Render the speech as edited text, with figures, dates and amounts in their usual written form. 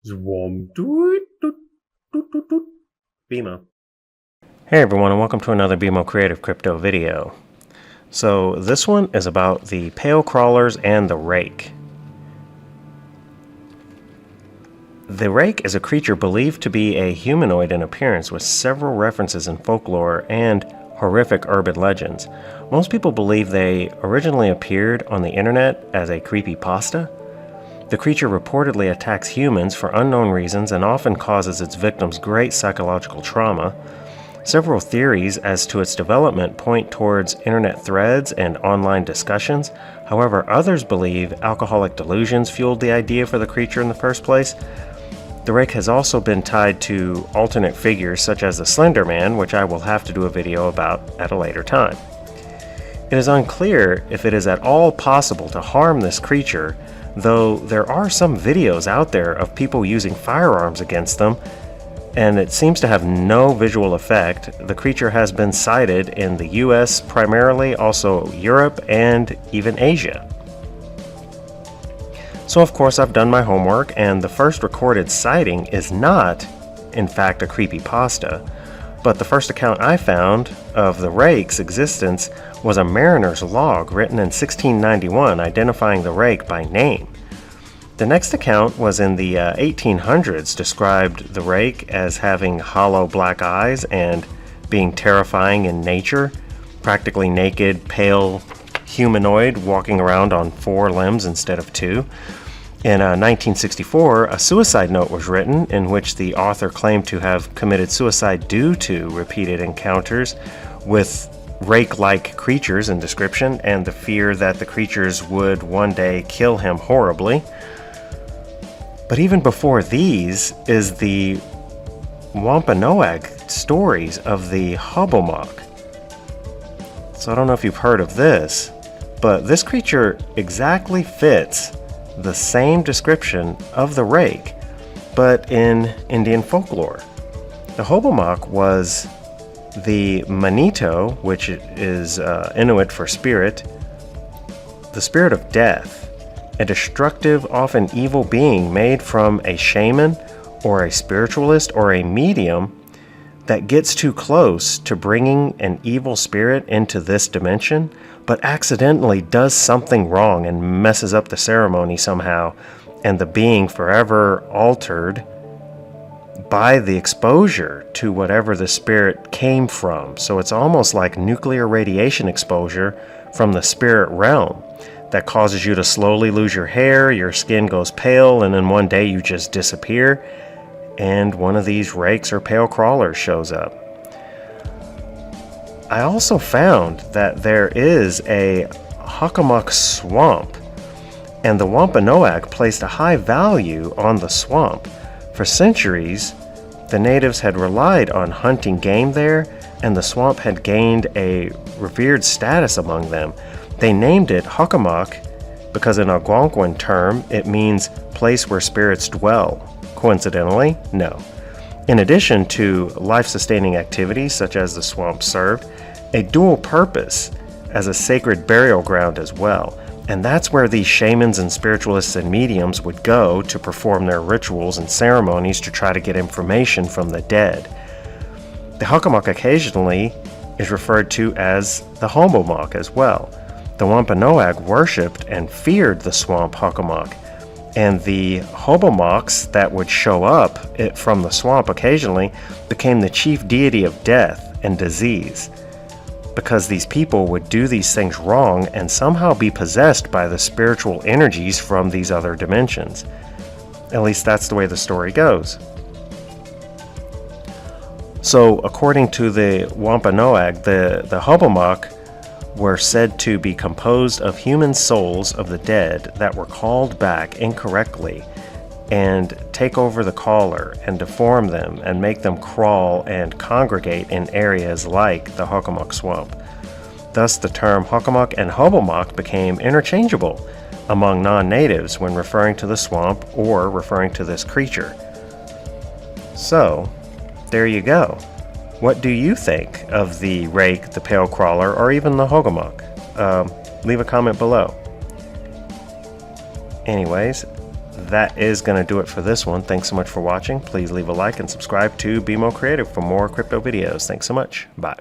Zwom. Doot, doot, doot, doot, doot. BMO. Hey everyone, and welcome to another BMO Creative crypto video. So this one is about the pale crawlers and the Rake. The Rake is a creature believed to be a humanoid in appearance with several references in folklore and horrific urban legends. Most people believe they originally appeared on the internet as a creepypasta. The creature reportedly attacks humans for unknown reasons and often causes its victims great psychological trauma. Several theories as to its development point towards internet threads and online discussions. However, others believe alcoholic delusions fueled the idea for the creature in the first place. The Rake has also been tied to alternate figures such as the Slender Man, which I will have to do a video about at a later time. It is unclear if it is at all possible to harm this creature, though there are some videos out there of people using firearms against them, and it seems to have no visual effect. The creature has been sighted in the US primarily, also Europe, and even Asia. So of course I've done my homework, and the first recorded sighting is not, in fact, a creepypasta, but the first account I found of the Rake's existence was a mariner's log written in 1691 identifying the Rake by name. The next account was in the 1800s, described the Rake as having hollow black eyes and being terrifying in nature, practically naked, pale humanoid walking around on 4 limbs instead of 2. In 1964, a suicide note was written in which the author claimed to have committed suicide due to repeated encounters with Rake-like creatures in description and the fear that the creatures would one day kill him horribly. But even before these is the Wampanoag stories of the Hogamok. So I don't know if you've heard of this, but this creature exactly fits the same description of the Rake, but in Indian folklore. The Hogamok was the Manito, which is Inuit for spirit, the spirit of death, a destructive, often evil being made from a shaman or a spiritualist or a medium that gets too close to bringing an evil spirit into this dimension, but accidentally does something wrong and messes up the ceremony somehow, and the being forever altered by the exposure to whatever the spirit came from. So it's almost like nuclear radiation exposure from the spirit realm that causes you to slowly lose your hair, your skin goes pale, and then one day you just disappear, and one of these Rakes or pale crawlers shows up. I also found that there is a Hogamok swamp, and the Wampanoag placed a high value on the swamp. For centuries, the natives had relied on hunting game there, and the swamp had gained a revered status among them. They named it Hogamok because in Algonquin term it means place where spirits dwell. Coincidentally? No. In addition to life-sustaining activities such as the swamp served, a dual purpose as a sacred burial ground as well. And that's where these shamans and spiritualists and mediums would go to perform their rituals and ceremonies to try to get information from the dead. The Hogamok occasionally is referred to as the Hogamok as well. The Wampanoag worshipped and feared the swamp Hogamok, and the Hogamoks that would show up from the swamp occasionally became the chief deity of death and disease, because these people would do these things wrong and somehow be possessed by the spiritual energies from these other dimensions. At least that's the way the story goes. So according to the Wampanoag, the Hogamok were said to be composed of human souls of the dead that were called back incorrectly and take over the caller and deform them and make them crawl and congregate in areas like the Hogamok swamp. Thus the term Hogamok and Hogamok became interchangeable among non-natives when referring to the swamp or referring to this creature. So, there you go. What do you think of the Rake, the pale crawler, or even the Hogamok? Leave a comment below. Anyways, that is going to do it for this one. Thanks so much for watching. Please leave a like and subscribe to BMO Creative for more crypto videos. Thanks so much. Bye.